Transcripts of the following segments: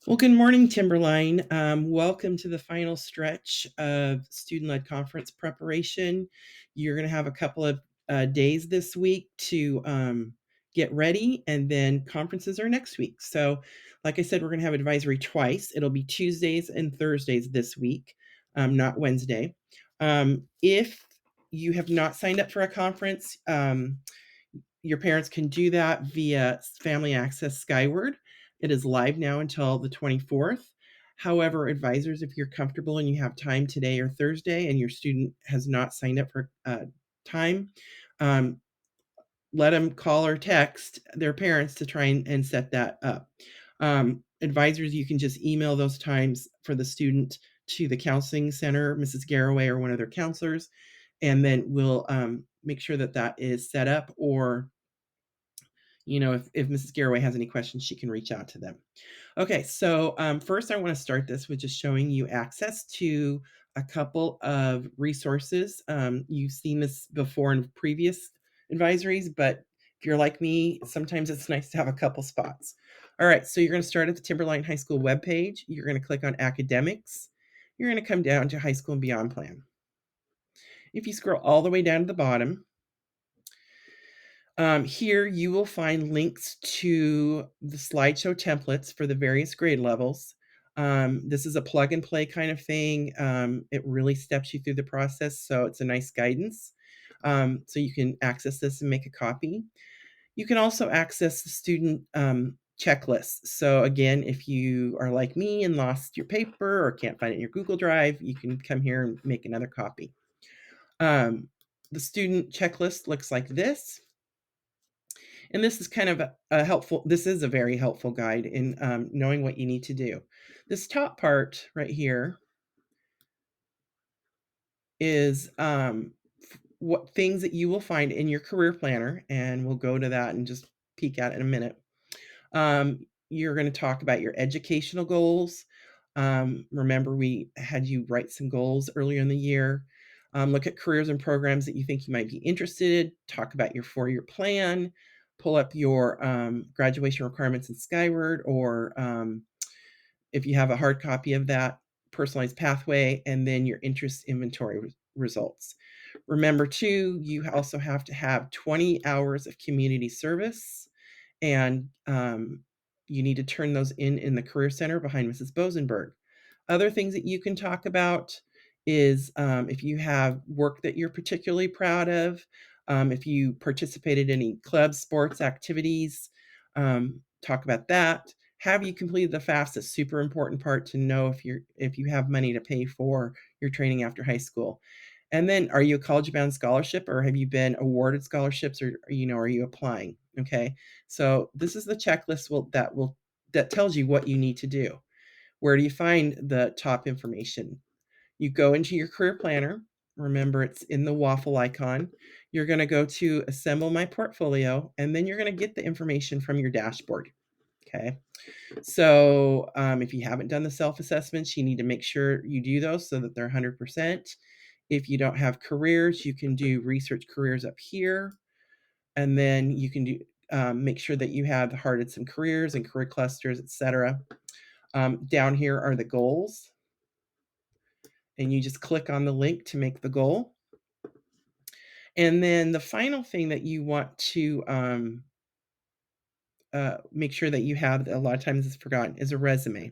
Well, good morning, Timberline. Welcome to the final stretch of student-led conference preparation. You're going to have a couple of days this week to get ready, and then conferences are next week. So, like I said, we're going to have advisory twice. It'll be Tuesdays and Thursdays this week, not Wednesday. If you have not signed up for a conference, your parents can do that via Family Access Skyward. It is live now until the 24th. However, advisors, if you're comfortable and you have time today or Thursday and your student has not signed up for time, um, let them call or text their parents to try and set that up. Advisors, you can just email those times for the student to the counseling center, Mrs. Garraway or one of their counselors, and then we'll make sure that that is set up. Or if Mrs. Garraway has any questions, she can reach out to them. Okay, so first I want to start this with just showing you access to a couple of resources. You've seen this before in previous advisories, but if you're like me, sometimes it's nice to have a couple spots. All right, so you're going to start at the Timberline High School webpage. You're going to click on Academics. You're going to come down to High School and Beyond Plan. If you scroll all the way down to the bottom, here you will find links to the slideshow templates for the various grade levels. This is a plug and play kind of thing. It really steps you through the process, so it's a nice guidance. So you can access this and make a copy. You can also access the student checklist. So again, if you are like me and lost your paper or can't find it in your Google Drive, you can come here and make another copy. The student checklist looks like this. And this is kind of this is a very helpful guide in knowing what you need to do. This top part right here is what things that you will find in your career planner, and we'll go to that and just peek at it in a minute. You're going to talk about your educational goals. Remember, we had you write some goals earlier in the year. Look at careers and programs that you think you might be interested. Talk about your 4-year plan. Pull up your graduation requirements in Skyward, or if you have a hard copy of that, personalized pathway, and then your interest inventory results. Remember, too, you also have to have 20 hours of community service, and you need to turn those in the Career Center behind Mrs. Bosenberg. Other things that you can talk about is if you have work that you're particularly proud of, if you participated in any club sports activities, talk about that. Have you completed the FAFSA? Super important part to know if you have money to pay for your training after high school. And then, are you a college-bound scholarship, or have you been awarded scholarships, or are you applying? Okay, so this is the checklist that tells you what you need to do. Where do you find the top information? You go into your career planner. Remember, it's in the waffle icon. You're going to go to Assemble My Portfolio, and then you're going to get the information from your dashboard. Okay. So if you haven't done the self-assessments, you need to make sure you do those so that they're 100%. If you don't have careers, you can do research careers up here. And then you can do make sure that you have hearted some careers and career clusters, etc. Down here are the goals. And you just click on the link to make the goal. And then the final thing that you want to make sure that you have, a lot of times it's forgotten, is a resume.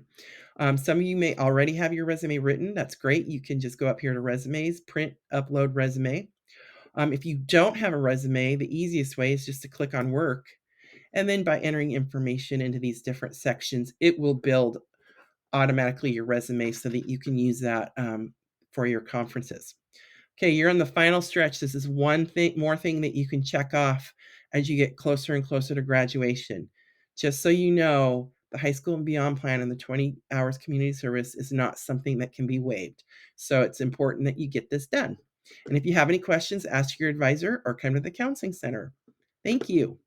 Some of you may already have your resume written. That's great. You can just go up here to resumes, print, upload resume. If you don't have a resume, the easiest way is just to click on work. And then by entering information into these different sections, it will build automatically your resume so that you can use that for your conferences. Okay, you're on the final stretch. This is one more thing that you can check off as you get closer and closer to graduation. Just so you know, the high school and beyond plan and the 20 hours community service is not something that can be waived. So it's important that you get this done. And if you have any questions, ask your advisor or come to the counseling center. Thank you.